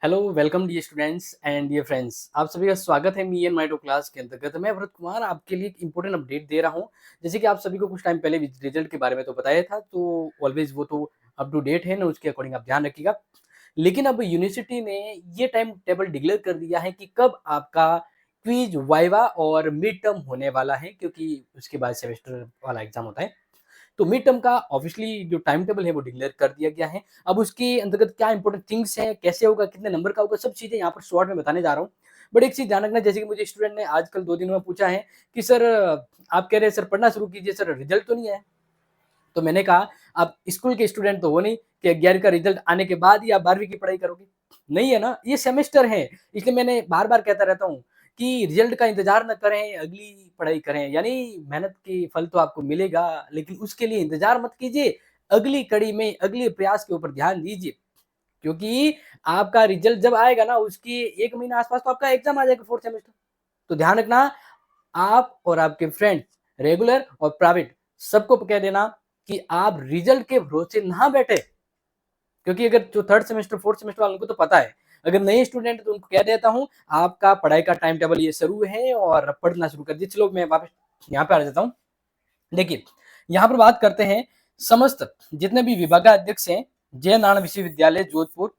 Hello, welcome dear students and dear friends. आप सभी का स्वागत है me and my two class के अंतर्गत। मैं भरत कुमार आपके लिए एक इंपॉर्टेंट अपडेट दे रहा हूं। जैसे कि आप सभी को कुछ टाइम पहले रिजल्ट के बारे में तो बताया था, तो ऑलवेज वो तो अप टू डेट है ना, उसके अकॉर्डिंग आप ध्यान रखिएगा। लेकिन अब यूनिवर्सिटी ने ये टाइम टेबल डिक्लेयर कर दिया है कि कब आपका क्विज, वाइवा और मिड टर्म होने वाला है, क्योंकि उसके बाद सेमेस्टर वाला एग्जाम होता है। तो मिड टर्म का ऑब्वियसली जो टाइम टेबल है वो डिक्लेयर कर दिया गया है। अब उसके अंतर्गत क्या इंपॉर्टेंट थिंग्स है, कैसे होगा, कितने नंबर का होगा, सब चीजें यहाँ पर शॉर्ट में बताने जा रहा हूँ। बट एक चीज ध्यान रखना, जैसे कि मुझे स्टूडेंट ने आजकल 2 दिनों में पूछा है कि सर आप कह रहे हैं सर पढ़ना शुरू कीजिए, सर रिजल्ट तो नहीं है। तो मैंने कहा आप स्कूल के स्टूडेंट तो हो नहीं कि 11वीं का रिजल्ट आने के बाद ही आप 12वीं की पढ़ाई करोगे। नहीं है ना, ये सेमेस्टर है। इसलिए मैंने बार बार कहता रहता हूँ कि रिजल्ट का इंतजार न करें, अगली पढ़ाई करें। यानी मेहनत की फल तो आपको मिलेगा, लेकिन उसके लिए इंतजार मत कीजिए। अगली कड़ी में अगले प्रयास के ऊपर ध्यान दीजिए, क्योंकि आपका रिजल्ट जब आएगा ना, उसकी 1 महीना आसपास तो आपका एग्जाम आ जाएगा, फोर्थ सेमेस्टर। तो ध्यान रखना, आप और आपके फ्रेंड्स, रेगुलर और प्राइवेट, सबको कह देना कि आप रिजल्ट के भरोसे ना बैठे। क्योंकि अगर जो थर्ड सेमेस्टर फोर्थ सेमेस्टर वालों को तो पता है, अगर नए स्टूडेंट तो उनको कह देता हूँ आपका पढ़ाई का टाइम टेबल ये शुरू है और पढ़ना शुरू कर दिए। चलो मैं वापस यहाँ पे आ जाता हूँ। देखिए, यहाँ पर बात करते हैं समस्त जितने भी विभागाध्यक्ष हैं जय नारायण विश्वविद्यालय जोधपुर।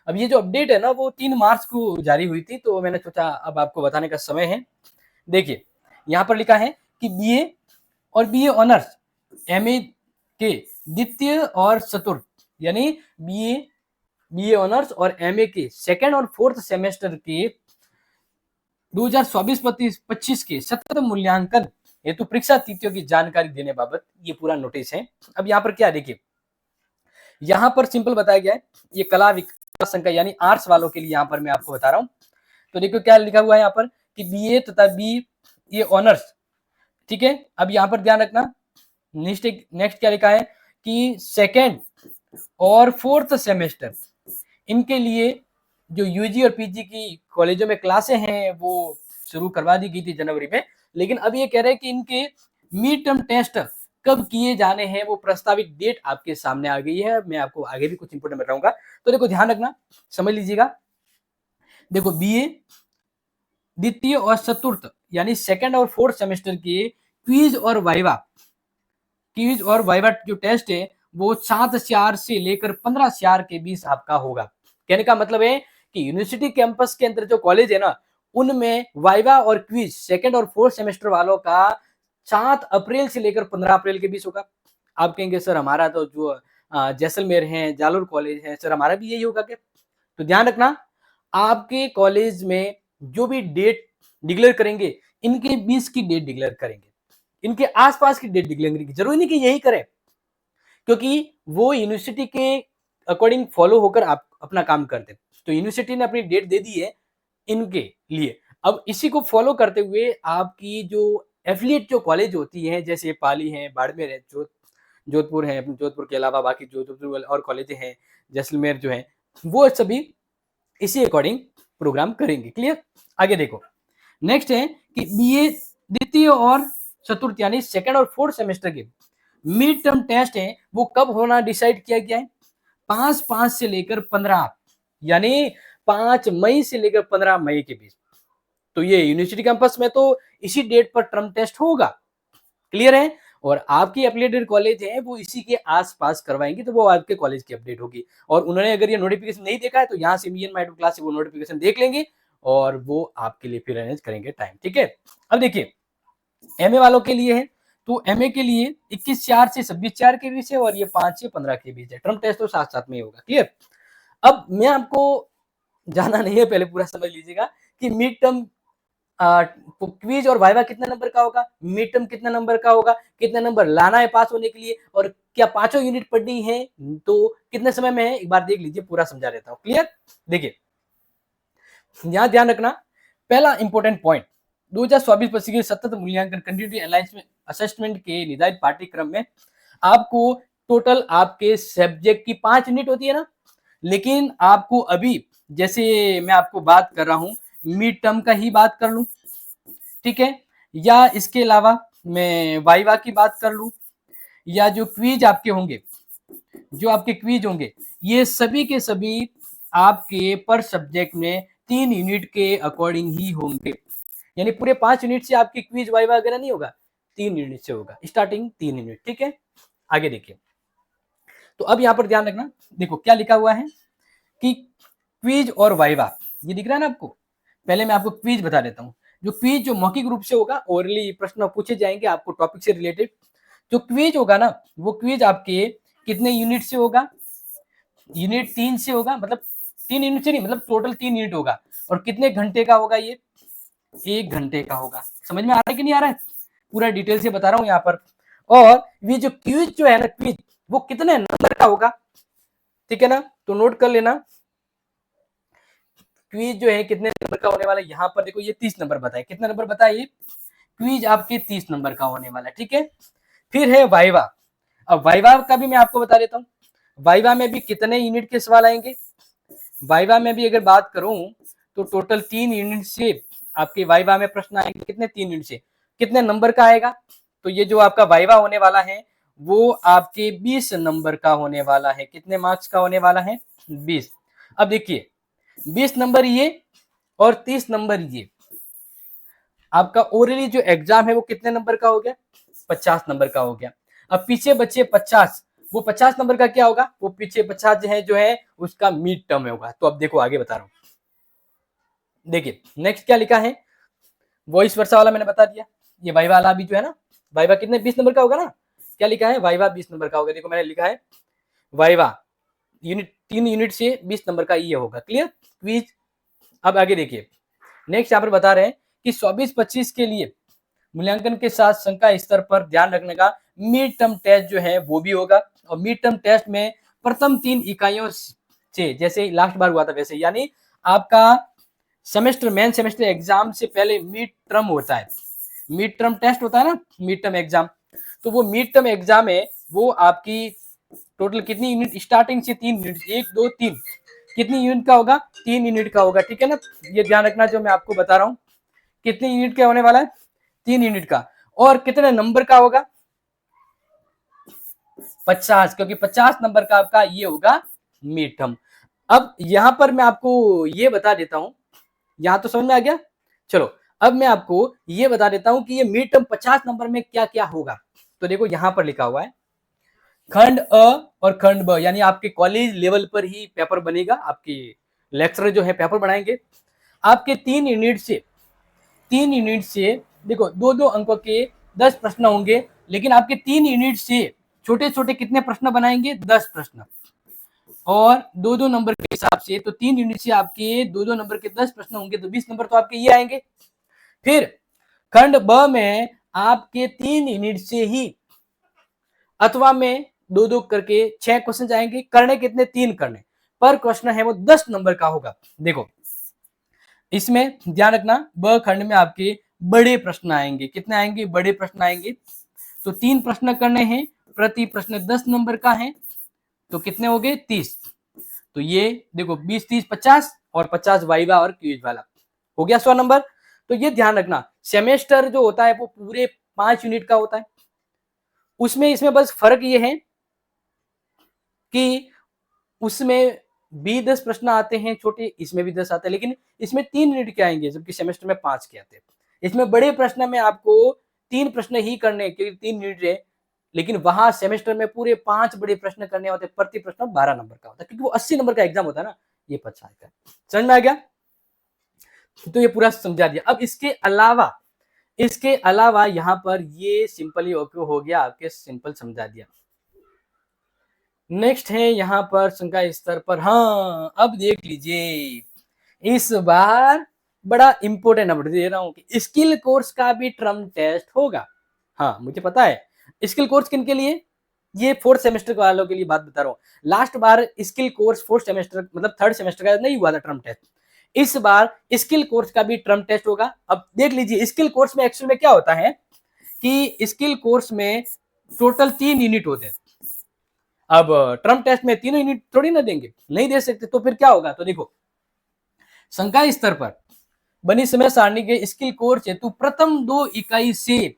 अब ये जो अपडेट है ना, वो 3 मार्च को जारी हुई थी, तो मैंने सोचा अब आपको बताने का समय है। देखिए, यहाँ पर लिखा है कि बीए और बीए ऑनर्स, एमए के द्वितीय और चतुर्थ, यानी बीए, बीए ऑनर्स और एमए के सेकेंड और फोर्थ सेमेस्टर के 2024-25 के सत्र मूल्यांकन हेतु परीक्षा तिथियों की जानकारी देने बाबत ये पूरा नोटिस है। अब यहाँ पर क्या देखिए, यहाँ पर सिंपल बताया गया है, ये कला विकास संघ का यानी आर्ट्स वालों के लिए यहाँ पर मैं आपको बता रहा हूँ। तो देखो क्या लिखा हुआ है यहाँ पर कि बीए तथा बी ये ऑनर्स, ठीक है। अब यहाँ पर ध्यान रखना, नेक्स्ट क्या लिखा है कि सेकेंड और फोर्थ सेमेस्टर, इनके लिए जो यूजी और पीजी की कॉलेजों में क्लासें हैं वो शुरू करवा दी गई थी जनवरी में। लेकिन अब ये कह रहे हैं कि इनके मिड टर्म टेस्ट कब किए जाने हैं, वो प्रस्तावित डेट आपके सामने आ गई है। मैं आपको आगे भी कुछ इंपोर्टेंट बताऊंगा, तो देखो ध्यान रखना, समझ लीजिएगा। देखो, बीए द्वितीय और चतुर्थ यानी सेकंड और फोर्थ सेमेस्टर के क्विज और वाइवा जो टेस्ट है वो 7 से लेकर 15 के बीच आपका होगा। कहने का मतलब है कि यूनिवर्सिटी कैंपस के अंदर जो कॉलेज है ना, उनमें वाइवा और क्विज सेकंड और फोर्थ सेमेस्टर वालों का 7 अप्रैल से लेकर 15 अप्रैल के बीच होगा। आप कहेंगे सर हमारा तो जो जैसलमेर है, जालोर कॉलेज है, सर हमारा भी यही होगा क्या? तो ध्यान रखना, आपके कॉलेज में जो भी डेट डिक्लेयर करेंगे, इनके बीच की डेट डिक्लेयर करेंगे, इनके आसपास की डेट डिक्लेयर करेंगे। जरूरी नहीं कि यही करें, क्योंकि वो यूनिवर्सिटी के अकॉर्डिंग फॉलो होकर आप अपना काम करते हैं। तो यूनिवर्सिटी ने अपनी डेट दे दी है इनके लिए। अब इसी को फॉलो करते हुए आपकी जो एफिलिएट जो कॉलेज होती है, जैसे पाली है, बाड़मेर है, जोधपुर है, जोधपुर के अलावा बाकी जोधपुर और कॉलेज हैं, जैसलमेर जो है, वो सभी इसी अकॉर्डिंग प्रोग्राम करेंगे। क्लियर? आगे देखो, नेक्स्ट है कि बीए द्वितीय और चतुर्थ यानी सेकंड और फोर्थ सेमेस्टर के मिड टर्म टेस्ट है वो कब होना डिसाइड किया गया है। 5 से लेकर 15, यानी 5 मई से लेकर 15 मई के बीच। तो ये यूनिवर्सिटी कैंपस में तो इसी डेट पर टर्म टेस्ट होगा। क्लियर है? और आपकी एफिलिएटेड कॉलेज है वो इसी के आसपास करवाएंगे, तो वो आपके कॉलेज की अपडेट होगी। और उन्होंने अगर ये नोटिफिकेशन नहीं देखा है तो यहाँ से me and my two class से वो नोटिफिकेशन देख लेंगे और वो आपके लिए फिर अरेंज करेंगे टाइम। ठीक है? अब देखिए, एमए वालों के लिए है, तो एमए के लिए 21/4 से 26/4 के बीच है, और ये 5 से 15 के बीच है। टर्म टेस्ट तो साथ साथ में ही होगा। क्लियर? अब मैं आपको जाना नहीं है, पहले पूरा समझ लीजिएगा कि मिड टर्म क्विज और वाइवा कितने नंबर का होगा, मिड टर्म कितने नंबर का होगा, कितने नंबर लाना है पास होने के लिए, और क्या पांचों यूनिट पढ़नी है, तो कितने समय में है, एक बार देख लीजिए, पूरा समझा देता हूं। क्लियर? देखिए, यहां ध्यान रखना, पहला इंपॉर्टेंट पॉइंट, 2024-25 के सतत मूल्यांकन कंटिन्यूटी अलाइंस असेसमेंट के निर्धारित पाठ्यक्रम में आपको टोटल आपके सब्जेक्ट की 5 यूनिट होती है ना, लेकिन आपको अभी, जैसे मैं आपको बात कर रहा हूं, मिड टर्म का ही बात कर लूं, ठीक है, या इसके अलावा मैं वाइवा की बात कर लूं, या जो क्विज आपके होंगे, जो आपके क्विज होंगे, ये सभी के सभी आपके पर सब्जेक्ट में 3 यूनिट के अकॉर्डिंग ही होंगे, यानी पूरे 5 यूनिट से आपकी क्विज वाइवा वगैरह नहीं होगा, 3 यूनिट से होगा, स्टार्टिंग 3 यूनिट। ठीक है, आगे देखिए। तो अब यहां पर ध्यान रखना, देखो क्या लिखा हुआ है कि क्विज और वाइवा, ये दिख रहा है ना आपको। पहले मैं आपको क्विज बता देता हूँ। जो क्विज जो मौखिक रूप से होगा, ओरली प्रश्न पूछे जाएंगे आपको टॉपिक से रिलेटेड। जो क्विज होगा ना, वो क्विज आपके कितने यूनिट से होगा, यूनिट 3 से होगा, मतलब 3 यूनिट से नहीं, मतलब टोटल 3 यूनिट होगा। और कितने घंटे का होगा, ये 1 घंटे का होगा। समझ में आ रहा है कि नहीं आ रहा है, पूरा डिटेल से बता रहा हूँ यहाँ पर। और ये जो क्विज जो है ना, क्विज वो कितने नंबर का होगा, ठीक है ना, तो नोट कर लेना। क्विज जो है कितने नंबर का होने वाला है, यहाँ पर देखो ये 30 नंबर बताए, कितना नंबर बताए, ये क्विज आपके 30 नंबर का होने वाला है। ठीक है, फिर है वाइवा। अब वाइवा का भी मैं आपको बता देता हूँ, वाइवा में भी कितने यूनिट के सवाल आएंगे। वाइवा में भी अगर बात करूं तो टोटल 3 यूनिट से आपके वाइवा में प्रश्न आएंगे, कितने 3 यूनिट से, कितने नंबर का आएगा। तो ये जो आपका वाइवा होने वाला है वो आपके 20 नंबर का होने वाला है। कितने मार्क्स का होने वाला है, 20। अब देखिए 20 नंबर ये और 30 नंबर ये, आपका ओरली जो एग्जाम है वो कितने नंबर का हो गया, 50 नंबर का हो गया। अब पीछे बचे 50, वो 50 नंबर का क्या होगा, वो पीछे 50 जो है उसका मिड टर्म होगा। तो अब देखो आगे बता रहा हूं, देखिए नेक्स्ट क्या लिखा है, वॉइस वर्सा वाला मैंने बता दिया। ये वाइवा वाला भी जो है ना, वाइवा कितने 20 नंबर का होगा ना, क्या लिखा है, वाइवा 20 नंबर का होगा। देखो मैंने लिखा है वाइवा यूनिट 3 यूनिट से 20 नंबर का ये होगा, क्लियर क्विज। अब आगे देखिए, नेक्स्ट यहाँ पर बता रहे हैं कि 24-25 के लिए मूल्यांकन के साथ शंका स्तर पर ध्यान रखने का मिड टर्म टेस्ट जो है वो भी होगा। और मिड टर्म टेस्ट में प्रथम 3 इकाइयों से, जैसे लास्ट बार हुआ था वैसे, यानी आपका सेमेस्टर मेन सेमेस्टर एग्जाम से पहले मिड टर्म होता है, मिड टर्म टेस्ट होता है ना, मिड टर्म एग्जाम। तो वो मिड टर्म एग्जाम है वो आपकी टोटल कितनी यूनिट, स्टार्टिंग से 3 यूनिट, 1 2 3, कितनी यूनिट का होगा, 3 यूनिट का होगा। ठीक है ना, ये ध्यान रखना जो मैं आपको बता रहा हूँ, कितनी यूनिट का होने वाला है, 3 यूनिट का। और कितने नंबर का होगा, 50, क्योंकि 50 नंबर का आपका ये होगा मिड टर्म। अब यहां पर मैं आपको ये बता देता हूं, यहां तो समझ में आ गया। चलो अब मैं आपको ये बता देता हूं कि ये मिड टर्म 50 नंबर में क्या क्या होगा। तो देखो यहां पर लिखा हुआ है खंड अ और खंड ब, यानी आपके कॉलेज लेवल पर ही पेपर बनेगा, आपके लेक्चरर जो है पेपर बनाएंगे। आपके 3 यूनिट से देखो 2-2 अंकों के 10 प्रश्न होंगे, लेकिन आपके 3 यूनिट से छोटे छोटे कितने प्रश्न बनाएंगे, 10 प्रश्न। और 2-2 नंबर के हिसाब से, तो 3 यूनिट से आपके 2-2 नंबर के 10 प्रश्न होंगे, तो 20 नंबर तो आपके ये आएंगे। फिर खंड ब में आपके 3 यूनिट से ही अथवा में 2-2 करके 6 क्वेश्चन आएंगे, करने कितने, 3 करने, पर क्वेश्चन है वो 10 नंबर का होगा। देखो इसमें ध्यान रखना, ब खंड में आपके बड़े प्रश्न आएंगे, कितने आएंगे, बड़े प्रश्न आएंगे। तो 3 प्रश्न करने हैं, प्रति प्रश्न 10 नंबर का है, तो कितने हो गए, 30। तो ये देखो 20 30 50 और 50 वाइवा और क्विज वाला हो गया 100 नंबर। तो ये ध्यान रखना, सेमेस्टर जो होता है वो पूरे 5 यूनिट का होता है, उसमें इसमें बस फर्क ये है कि उसमें भी 10 प्रश्न आते हैं छोटे, इसमें भी 10 आते हैं, लेकिन इसमें 3 यूनिट के आएंगे जबकि सेमेस्टर में 5 के आते हैं। इसमें बड़े प्रश्न में आपको 3 प्रश्न ही करने, क्योंकि 3 यूनिट है, लेकिन वहां सेमेस्टर में पूरे 5 बड़े प्रश्न करने होते हैं, प्रति प्रश्न 12 नंबर का होता है, क्योंकि वो 80 नंबर का एग्जाम होता है ना, ये 50 का। समझ में आ गया, तो ये पूरा समझा दिया। अब इसके अलावा यहाँ पर ये सिंपली ओके हो गया, आपके सिंपल समझा दिया। नेक्स्ट है यहाँ पर शंका स्तर पर, हाँ अब देख लीजिए, इस बार बड़ा इंपॉर्टेंट अपडेट दे रहा हूं कि स्किल कोर्स का भी टर्म टेस्ट होगा। हाँ मुझे पता है, स्किल कोर्स किन के लिए, ये 4th सेमेस्टर वालों के लिए बात बता रहा हूँ। लास्ट बार स्किल कोर्स 4th सेमेस्टर मतलब 3rd सेमेस्टर का नहीं हुआ था टर्म टेस्ट, इस बार स्किल कोर्स का भी टर्म टेस्ट होगा। अब देख लीजिए स्किल कोर्स में एक्चुअल में क्या होता है कि स्किल कोर्स में टोटल 3 यूनिट होते हैं। अब टर्म टेस्ट में 3 यूनिट थोड़ी ना देंगे, नहीं दे सकते, तो फिर क्या होगा, तो देखो संकाय स्तर पर बनी समय सारणी के स्किल कोर्स हेतु प्रथम 2 इकाई से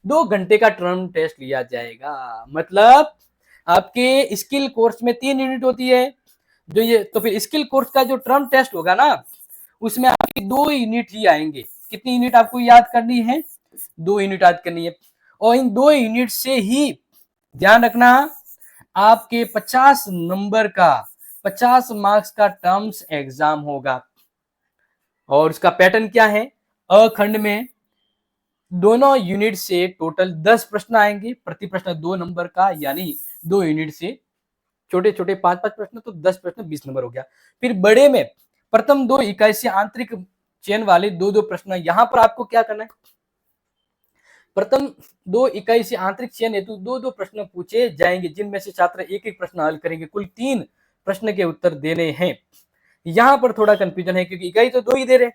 2 घंटे का टर्म टेस्ट लिया जाएगा। मतलब आपके स्किल कोर्स में 3 यूनिट होती है, जो ये तो फिर स्किल कोर्स का जो टर्म टेस्ट होगा ना, उसमें आपकी 2 यूनिट ही आएंगे। कितनी यूनिट आपको याद करनी है? 2 यूनिट याद करनी है। और इन 2 यूनिट से ही ध्यान रखना, आपके 50 नंबर का 50 मार्क्स का टर्म्स एग्जाम होगा। और उसका पैटर्न क्या है? अखंड में दोनों यूनिट से टोटल 10 प्रश्न आएंगे, प्रति प्रश्न 2 नंबर का, यानी 2 यूनिट से छोटे छोटे 5-5 प्रश्न, तो 10 प्रश्न 20 नंबर हो गया। फिर बड़े में प्रथम 2 इकाई से आंतरिक चयन वाले 2-2 प्रश्न, यहां पर आपको क्या करना है? प्रथम 2 इकाई से आंतरिक चयन हेतु 2-2 प्रश्न पूछे जाएंगे, जिनमें से छात्र एक-एक प्रश्न हल करेंगे। कुल 3 प्रश्न के उत्तर देने हैं। यहां पर थोड़ा कंफ्यूजन है, क्योंकि इकाई तो 2 ही दे रहे,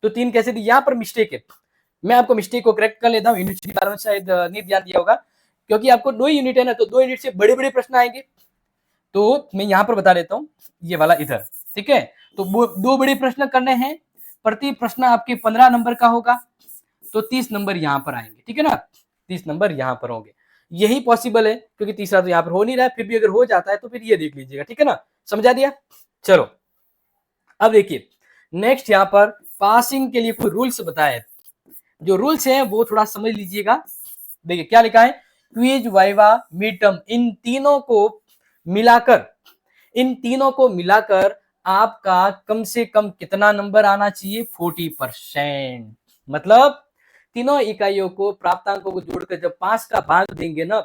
तो 3 कैसे दी? यहां पर मिस्टेक है। मैं आपको मिस्टेक को करेक्ट कर लेता हूं। यूनिट के बारे में शायद नहीं ध्यान दिया होगा, क्योंकि आपको 2 यूनिट है ना, तो 2 यूनिट से बड़े बड़े प्रश्न आएंगे। तो मैं यहां पर बता देता हूं, ये वाला इधर, ठीक है। तो वो 2 बड़े प्रश्न करने हैं, प्रति प्रश्न आपके 15 नंबर का होगा, तो 30 नंबर यहां पर आएंगे, ठीक है ना। 30 नंबर यहां पर होंगे। यही पॉसिबल है, क्योंकि तीसरा तो यहां पर हो नहीं रहा है, फिर भी अगर हो जाता है तो फिर ये देख लीजिएगा, ठीक है ना। समझा दिया? चलो अब देखिए, नेक्स्ट यहां पर पासिंग के लिए कोई रूल्स बताए। जो रूल्स हैं वो थोड़ा समझ लीजिएगा। देखिए क्या लिखा है, क्विज, वाइवा, मिड टर्म, इन तीनों को मिलाकर आपका कम से कम कितना नंबर आना चाहिए? 40%। मतलब तीनों इकाइयों को, प्राप्तांकों को जोड़कर जब 5 का भाग देंगे ना,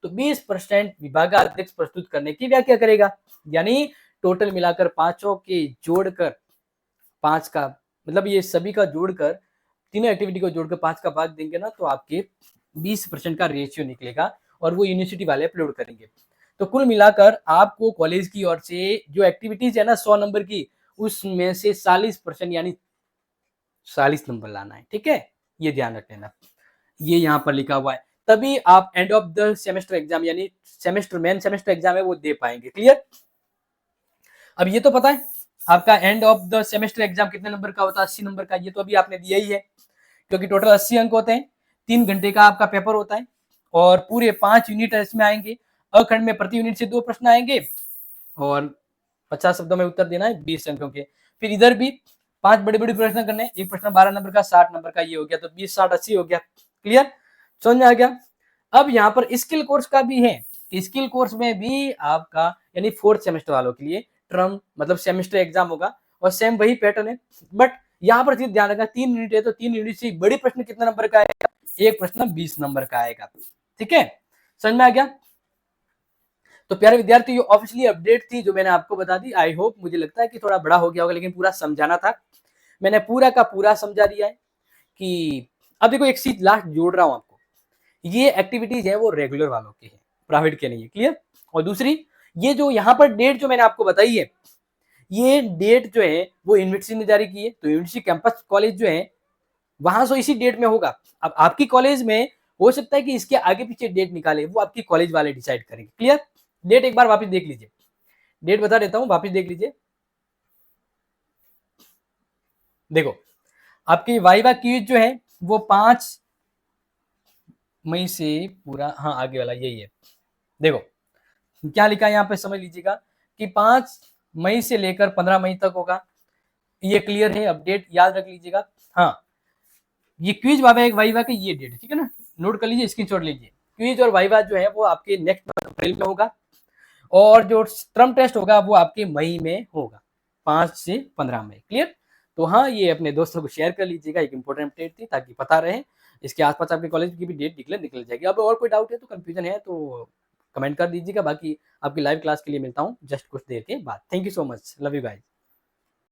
तो 20% विभागाध्यक्ष प्रस्तुत करने की व्याख्या करेगा। यानी टोटल मिलाकर पांचों के जोड़कर 5 का, मतलब ये सभी का जोड़कर, तीनों एक्टिविटी को जोड़कर 5 का भाग देंगे ना, तो आपके 20% का रेशियो निकलेगा, और वो यूनिवर्सिटी वाले अपलोड करेंगे। तो कुल मिलाकर आपको कॉलेज की ओर से जो एक्टिविटीज है ना 100 नंबर की, उसमें से 40% यानी 40 नंबर लाना है, ठीक है। ये ध्यान रख लेना, ये यहाँ पर लिखा हुआ है। तभी आप end of the semester exam, यानी सेमेस्टर मेन सेमेस्टर एग्जाम है वो दे पाएंगे। क्लियर? अब ये तो पता है आपका end of the semester exam कितने नंबर का होता है? 80 नंबर का। ये तो अभी आपने दिया ही है, क्योंकि टोटल 80 अंक होते हैं, 3 घंटे का आपका पेपर होता है, और पूरे 5 यूनिट इसमें आएंगे। अखंड में प्रति यूनिट से 2 प्रश्न आएंगे, और 50 शब्दों में उत्तर देना है 20 अंकों के। फिर इधर भी 5 बड़े बड़े प्रश्न करने, एक प्रश्न 12 नंबर का, 60 नंबर का, ये हो गया, तो 20, 60, 80 हो गया। क्लियर? समझ में आ गया? अब यहाँ पर स्किल कोर्स का भी है। स्किल कोर्स में भी आपका, यानी 4th सेमेस्टर वालों के लिए टर्म मतलब सेमेस्टर एग्जाम होगा, और सेम वही पैटर्न है। बट यहाँ पर ध्यान रखना, 3 यूनिट है, तो 3 यूनिट से बड़ी प्रश्न कितना नंबर का आएगा? एक प्रश्न 20 नंबर का आएगा, ठीक है। समझ में आ गया? तो प्यारे विद्यार्थी, ये ऑफिशियली अपडेट थी जो मैंने आपको बता दी। आई होप, मुझे लगता है कि थोड़ा बड़ा हो गया होगा, लेकिन पूरा समझाना था, मैंने पूरा का पूरा समझा दिया है। कि अब देखो, एक चीज लास्ट जोड़ रहा हूं आपको, ये एक्टिविटीज है वो रेगुलर वालों की है, प्राइवेट के नहीं है। क्लियर? और दूसरी, ये जो यहाँ पर डेट जो मैंने आपको बताई है, ये डेट जो है वो यूनिवर्सिटी ने जारी की है। तो यूनिवर्सिटी कैंपस कॉलेज जो है वहां से इसी डेट में होगा। अब आपकी कॉलेज में हो सकता है कि इसके आगे पीछे डेट निकाले, वो आपकी कॉलेज वाले डिसाइड करेंगे। क्लियर? डेट एक बार वापस देख लीजिए, डेट बता देता हूं, वापस देख लीजिए। देखो, आपकी वाइवा क्विज जो है वो 5 मई से पूरा, हाँ आगे वाला यही है। देखो क्या लिखा है यहाँ पे, समझ लीजिएगा कि 5 मई से लेकर 15 मई तक होगा। ये क्लियर है, अपडेट याद रख लीजिएगा। हाँ, ये क्विज वाइवा की ये डेट, ठीक है ना, नोट कर लीजिए, स्क्रीनशॉट लीजिए। क्विज और वाइवा जो है वो आपके नेक्स्ट मंथ अप्रैल में होगा, और जो टर्म टेस्ट होगा वो आपके मई में होगा, 5 से 15 मई। क्लियर? तो हाँ, ये अपने दोस्तों को शेयर कर लीजिएगा, एक इंपॉर्टेंट अपडेट थी, ताकि पता रहे। इसके आसपास आपके कॉलेज की भी डेट निकल जाएगी। अब और कोई डाउट है तो कंफ्यूजन है तो कमेंट कर दीजिएगा। बाकी आपकी लाइव क्लास के लिए मिलता हूँ जस्ट कुछ देर के बाद। Thank you so much, love you guys.